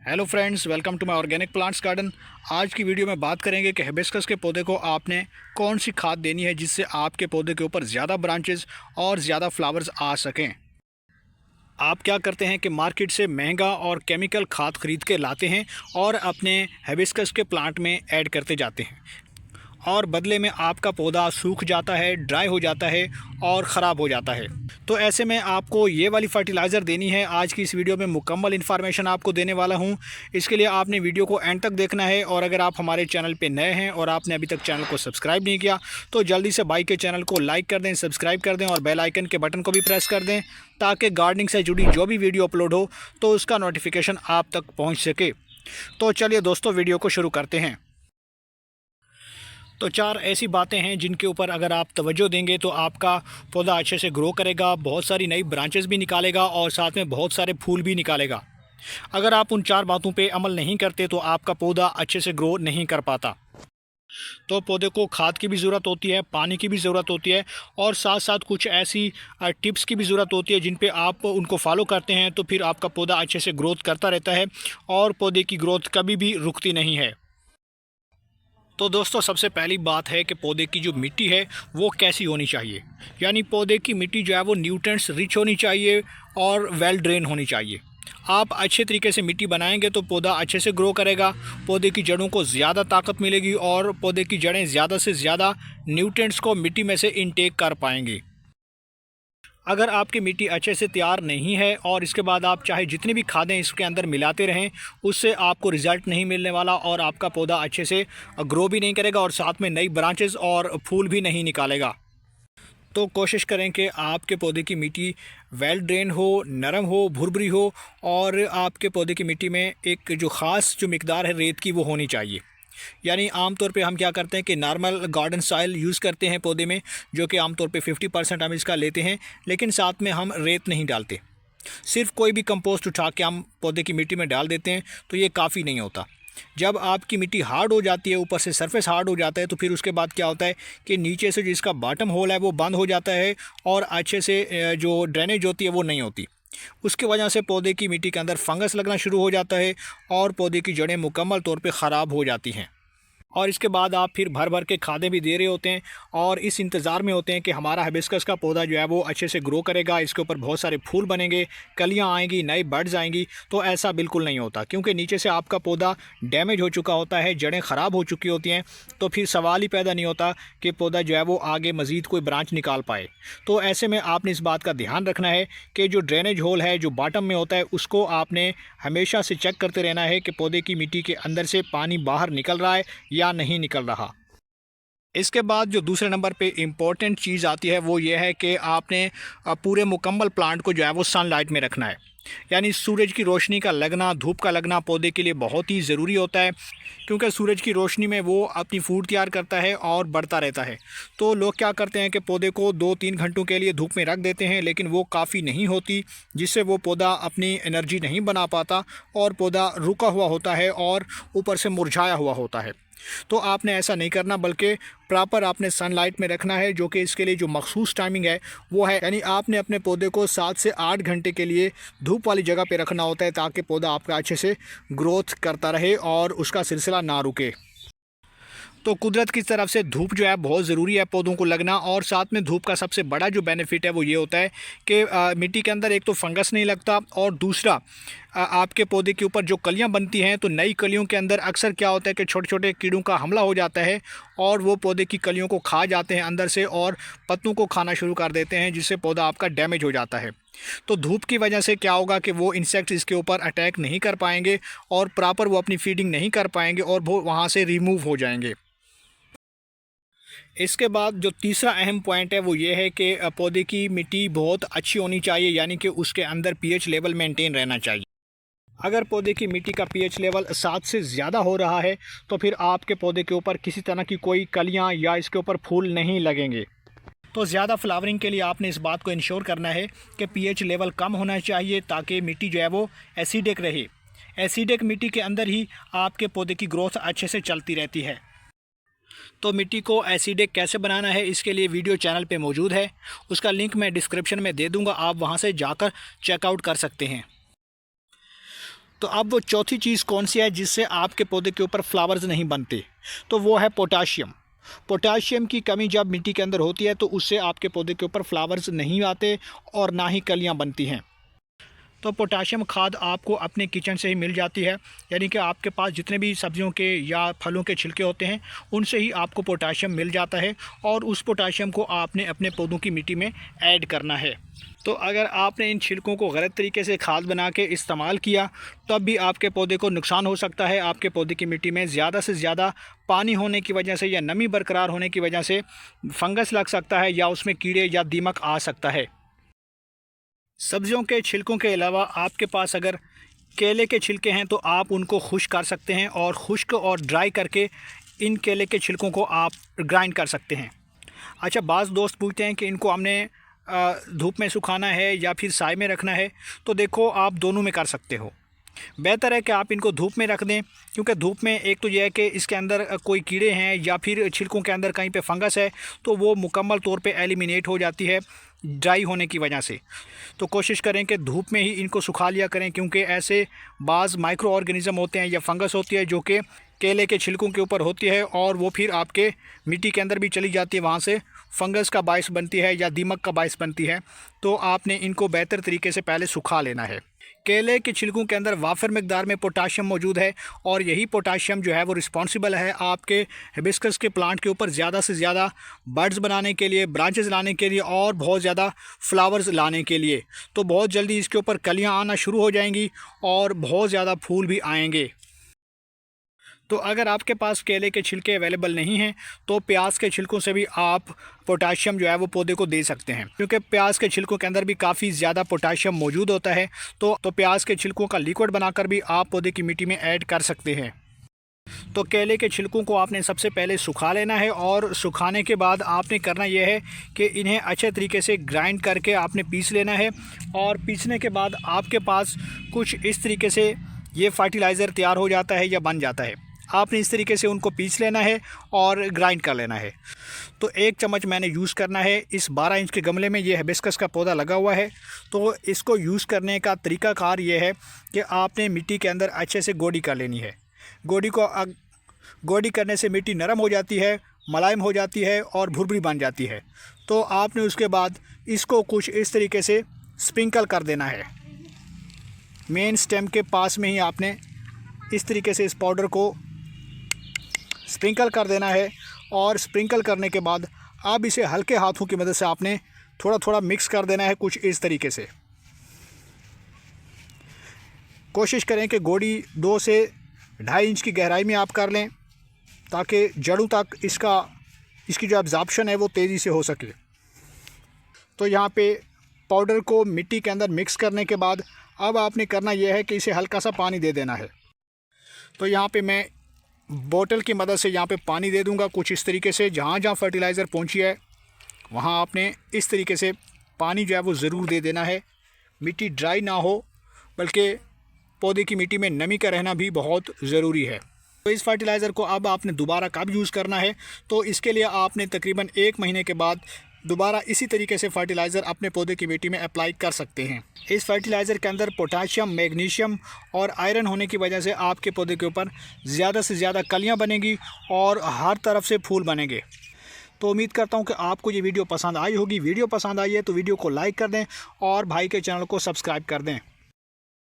Hello friends, welcome to my organic plants garden. आज की video में बात करेंगे कि हिबिस्कस के पौधे को आपने कौन सी खाद देनी है जिससे आपके पौधे के ऊपर ज़्यादा ब्रांचेस और ज़्यादा फ्लावर्स आ सकें। आप क्या करते हैं कि मार्केट से महंगा और केमिकल खाद खरीद के लाते हैं और अपने हिबिस्कस के प्लांट में ऐड करते जाते हैं और बदले में आपका पौधा सूख जाता है, ड्राई हो जाता है और ख़राब हो जाता है। तो ऐसे में आपको ये वाली फर्टिलाइज़र देनी है। आज की इस वीडियो में मुकम्मल इन्फॉर्मेशन आपको देने वाला हूँ। इसके लिए आपने वीडियो को एंड तक देखना है और अगर आप हमारे चैनल पे नए हैं और आपने अभी तक चैनल को सब्सक्राइब नहीं किया तो जल्दी से भाई के चैनल को लाइक कर दें, सब्सक्राइब कर दें और बेल आइकन के बटन को भी प्रेस कर दें ताकि गार्डनिंग से जुड़ी जो भी वीडियो अपलोड हो तो उसका नोटिफिकेशन आप तक पहुँच सके। तो चलिए दोस्तों, वीडियो को शुरू करते हैं। तो 4 ऐसी बातें हैं जिनके ऊपर अगर आप तवज्जो देंगे तो आपका पौधा अच्छे से ग्रो करेगा, बहुत सारी नई ब्रांचेस भी निकालेगा और साथ में बहुत सारे फूल भी निकालेगा। अगर आप उन 4 बातों पे अमल नहीं करते तो आपका पौधा अच्छे से ग्रो नहीं कर पाता। तो पौधे को खाद की भी ज़रूरत होती है, पानी की भी ज़रूरत होती है और साथ साथ कुछ ऐसी टिप्स की भी ज़रूरत होती है जिन पे आप उनको फॉलो करते हैं तो फिर आपका पौधा अच्छे से ग्रोथ करता रहता है और पौधे की ग्रोथ कभी भी रुकती नहीं है। तो दोस्तों, सबसे पहली बात है कि पौधे की जो मिट्टी है वो कैसी होनी चाहिए। यानी पौधे की मिट्टी जो है वो न्यूट्रिएंट्स रिच होनी चाहिए और वेल ड्रेन होनी चाहिए। आप अच्छे तरीके से मिट्टी बनाएंगे तो पौधा अच्छे से ग्रो करेगा, पौधे की जड़ों को ज़्यादा ताकत मिलेगी और पौधे की जड़ें ज़्यादा से ज़्यादा न्यूट्रिएंट्स को मिट्टी में से इनटेक कर पाएंगी। अगर आपकी मिट्टी अच्छे से तैयार नहीं है और इसके बाद आप चाहे जितनी भी खादें इसके अंदर मिलाते रहें, उससे आपको रिज़ल्ट नहीं मिलने वाला और आपका पौधा अच्छे से ग्रो भी नहीं करेगा और साथ में नई ब्रांचेस और फूल भी नहीं निकालेगा। तो कोशिश करें कि आपके पौधे की मिट्टी वेल ड्रेन हो, नरम हो, भुरभुरी हो और आपके पौधे की मिट्टी में एक जो ख़ास जो मिकदार है रेत की वो होनी चाहिए। यानी आमतौर पे हम क्या करते हैं कि नॉर्मल गार्डन सॉइल यूज़ करते हैं पौधे में, जो कि आमतौर पे 50% हम इसका लेते हैं, लेकिन साथ में हम रेत नहीं डालते। सिर्फ कोई भी कंपोस्ट उठा के हम पौधे की मिट्टी में डाल देते हैं तो ये काफ़ी नहीं होता। जब आपकी मिट्टी हार्ड हो जाती है, ऊपर से सरफेस हार्ड हो जाता है, तो फिर उसके बाद क्या होता है कि नीचे से जिसका बॉटम होल है वो बंद हो जाता है और अच्छे से जो ड्रेनेज होती है वो नहीं होती। उसकी वजह से पौधे की मिट्टी के अंदर फंगस लगना शुरू हो जाता है और पौधे की जड़ें मुकम्मल तौर पे ख़राब हो जाती हैं। और इसके बाद आप फिर भर भर के खादें भी दे रहे होते हैं और इस इंतज़ार में होते हैं कि हमारा हिबिस्कस का पौधा जो है वो अच्छे से ग्रो करेगा, इसके ऊपर बहुत सारे फूल बनेंगे, कलियां आएंगी, नए बड्स आएंगी। तो ऐसा बिल्कुल नहीं होता, क्योंकि नीचे से आपका पौधा डैमेज हो चुका होता है, जड़ें ख़राब हो चुकी होती हैं। तो फिर सवाल ही पैदा नहीं होता कि पौधा जो है वो आगे मज़ीद कोई ब्रांच निकाल पाए। तो ऐसे में आपने इस बात का ध्यान रखना है कि जो ड्रेनेज होल है जो बॉटम में होता है उसको आपने हमेशा से चेक करते रहना है कि पौधे की मिट्टी के अंदर से पानी बाहर निकल रहा है या नहीं निकल रहा। इसके बाद जो दूसरे नंबर पे इम्पॉर्टेंट चीज़ आती है वो ये है कि आपने पूरे मुकम्मल प्लांट को जो है वो सनलाइट में रखना है। यानी सूरज की रोशनी का लगना, धूप का लगना पौधे के लिए बहुत ही ज़रूरी होता है, क्योंकि सूरज की रोशनी में वो अपनी फूड तैयार करता है और बढ़ता रहता है। तो लोग क्या करते हैं कि पौधे को 2-3 घंटों के लिए धूप में रख देते हैं, लेकिन वो काफ़ी नहीं होती, जिससे वो पौधा अपनी एनर्जी नहीं बना पाता और पौधा रुका हुआ होता है और ऊपर से मुरझाया हुआ होता है। तो आपने ऐसा नहीं करना, बल्कि प्रॉपर आपने सनलाइट में रखना है, जो कि इसके लिए जो मखसूस टाइमिंग है वो है, यानी आपने अपने पौधे को 7 से 8 घंटे के लिए धूप वाली जगह पे रखना होता है ताकि पौधा आपका अच्छे से ग्रोथ करता रहे और उसका सिलसिला ना रुके। तो कुदरत की तरफ से धूप जो है बहुत ज़रूरी है पौधों को लगना, और साथ में धूप का सबसे बड़ा जो बेनिफिट है वो ये होता है कि मिट्टी के अंदर एक तो फंगस नहीं लगता और दूसरा आपके पौधे के ऊपर जो कलियां बनती हैं तो नई कलियों के अंदर अक्सर क्या होता है कि छोटे छोटे कीड़ों का हमला हो जाता है और वो पौधे की कलियों को खा जाते हैं अंदर से और पत्तों को खाना शुरू कर देते हैं, जिससे पौधा आपका डैमेज हो जाता है। तो धूप की वजह से क्या होगा कि वो इंसेक्ट्स इसके ऊपर अटैक नहीं कर पाएंगे और प्रॉपर वो अपनी फीडिंग नहीं कर पाएंगे और वो वहाँ से रिमूव हो जाएंगे। इसके बाद जो तीसरा अहम पॉइंट है वो ये है कि पौधे की मिट्टी बहुत अच्छी होनी चाहिए, यानी कि उसके अंदर पीएच लेवल मेंटेन रहना चाहिए। अगर पौधे की मिट्टी का पीएच लेवल 7 से ज़्यादा हो रहा है तो फिर आपके पौधे के ऊपर किसी तरह की कोई कलियां या इसके ऊपर फूल नहीं लगेंगे। तो ज़्यादा फ्लावरिंग के लिए आपने इस बात को इंश्योर करना है कि पीएच लेवल कम होना चाहिए ताकि मिट्टी जो है वो एसिडिक रहे। एसिडिक मिट्टी के अंदर ही आपके पौधे की ग्रोथ अच्छे से चलती रहती है। तो मिट्टी को एसिडिक कैसे बनाना है इसके लिए वीडियो चैनल पे मौजूद है, उसका लिंक मैं डिस्क्रिप्शन में दे दूंगा, आप वहां से जाकर चेकआउट कर सकते हैं। तो अब वो चौथी चीज़ कौन सी है जिससे आपके पौधे के ऊपर फ्लावर्स नहीं बनते, तो वो है पोटाशियम। पोटाशियम की कमी जब मिट्टी के अंदर होती है तो उससे आपके पौधे के ऊपर फ्लावर्स नहीं आते और ना ही कलियां बनती हैं। तो पोटाशियम खाद आपको अपने किचन से ही मिल जाती है, यानी कि आपके पास जितने भी सब्जियों के या फलों के छिलके होते हैं उनसे ही आपको पोटाशियम मिल जाता है और उस पोटाशियम को आपने अपने पौधों की मिट्टी में ऐड करना है। तो अगर आपने इन छिलकों को गलत तरीके से खाद बना के इस्तेमाल किया तब भी आपके पौधे को नुकसान हो सकता है। आपके पौधे की मिट्टी में ज़्यादा से ज़्यादा पानी होने की वजह से या नमी बरकरार होने की वजह से फंगस लग सकता है या उसमें कीड़े या दीमक आ सकता है। सब्जियों के छिलकों के अलावा आपके पास अगर केले के छिलके हैं तो आप उनको खुश्क कर सकते हैं और खुश्क और ड्राई करके इन केले के छिलकों को आप ग्राइंड कर सकते हैं। अच्छा, बाज़ दोस्त पूछते हैं कि इनको हमने धूप में सुखाना है या फिर साए में रखना है, तो देखो आप दोनों में कर सकते हो। बेहतर है कि आप इनको धूप में रख दें, क्योंकि धूप में एक तो यह है कि इसके अंदर कोई कीड़े हैं या फिर छिलकों के अंदर कहीं पे फंगस है तो वो मुकम्मल तौर पे एलिमिनेट हो जाती है ड्राई होने की वजह से। तो कोशिश करें कि धूप में ही इनको सुखा लिया करें, क्योंकि ऐसे बाज़ माइक्रो ऑर्गेनिज़म होते हैं या फंगस होती है जो कि केले के छिलकों के ऊपर होती है और वो फिर आपके मिट्टी के अंदर भी चली जाती है, वहाँ से फंगस का बायस बनती है या दीमक का बायस बनती है। तो आपने इनको बेहतर तरीके से पहले सुखा लेना है। केले के छिलकों के अंदर वाफर मकदार में पोटाशियम मौजूद है और यही पोटाशियम जो है वो रिस्पॉन्सिबल है आपके हिबिस्कस के प्लांट के ऊपर ज़्यादा से ज़्यादा बर्ड्स बनाने के लिए, ब्रांचेस लाने के लिए और बहुत ज़्यादा फ्लावर्स लाने के लिए। तो बहुत जल्दी इसके ऊपर कलियाँ आना शुरू हो जाएंगी और बहुत ज़्यादा फूल भी आएंगे। तो अगर आपके पास केले के छिलके अवेलेबल नहीं हैं तो प्याज के छिलकों से भी आप पोटाशियम जो है वो पौधे को दे सकते हैं, क्योंकि प्याज के छिलकों के अंदर भी काफ़ी ज़्यादा पोटाशियम मौजूद होता है। तो प्याज के छिलकों का लिक्विड बनाकर भी आप पौधे की मिट्टी में ऐड कर सकते हैं। तो केले के छिलकों को आपने सबसे पहले सुखा लेना है और सुखाने के बाद आपने करना यह है कि इन्हें अच्छे तरीके से ग्राइंड करके आपने पीस लेना है। और पीसने के बाद आपके पास कुछ इस तरीके से ये फर्टिलाइज़र तैयार हो जाता है या बन जाता है। आपने इस तरीके से उनको पीस लेना है और ग्राइंड कर लेना है। तो 1 चम्मच मैंने यूज़ करना है। इस 12 इंच के गमले में ये हिबिस्कस का पौधा लगा हुआ है। तो इसको यूज़ करने का तरीकाकार ये है कि आपने मिट्टी के अंदर अच्छे से गोडी कर लेनी है। गोडी करने से मिट्टी नरम हो जाती है, मुलायम हो जाती है और भुरभुरी बन जाती है। तो आपने उसके बाद इसको कुछ इस तरीके से स्प्रिंकल कर देना है। मेन स्टेम के पास में ही आपने इस तरीके से इस पाउडर को स्प्रिंकल कर देना है। और स्प्रिंकल करने के बाद अब इसे हल्के हाथों की मदद से आपने थोड़ा थोड़ा मिक्स कर देना है कुछ इस तरीके से। कोशिश करें कि गोडी 2 से 2.5 इंच की गहराई में आप कर लें, ताकि जड़ों तक इसकी जो एब्जॉर्प्शन है वो तेज़ी से हो सके। तो यहाँ पे पाउडर को मिट्टी के अंदर मिक्स करने के बाद अब आपने करना यह है कि इसे हल्का सा पानी दे देना है। तो यहाँ पे मैं बोतल की मदद से यहाँ पे पानी दे दूँगा कुछ इस तरीके से। जहाँ जहाँ फर्टिलाइज़र पहुँची है वहाँ आपने इस तरीके से पानी जो है वो ज़रूर दे देना है। मिट्टी ड्राई ना हो, बल्कि पौधे की मिट्टी में नमी का रहना भी बहुत ज़रूरी है। तो इस फर्टिलाइज़र को अब आपने दोबारा कब यूज़ करना है, तो इसके लिए आपने तकरीबन 1 महीने के बाद दोबारा इसी तरीके से फर्टिलाइज़र अपने पौधे की मिट्टी में अप्लाई कर सकते हैं। इस फर्टिलाइज़र के अंदर पोटाशियम, मैग्नीशियम और आयरन होने की वजह से आपके पौधे के ऊपर ज़्यादा से ज़्यादा कलियां बनेंगी और हर तरफ से फूल बनेंगे। तो उम्मीद करता हूं कि आपको ये वीडियो पसंद आई होगी। वीडियो पसंद आई है तो वीडियो को लाइक कर दें और भाई के चैनल को सब्सक्राइब कर दें।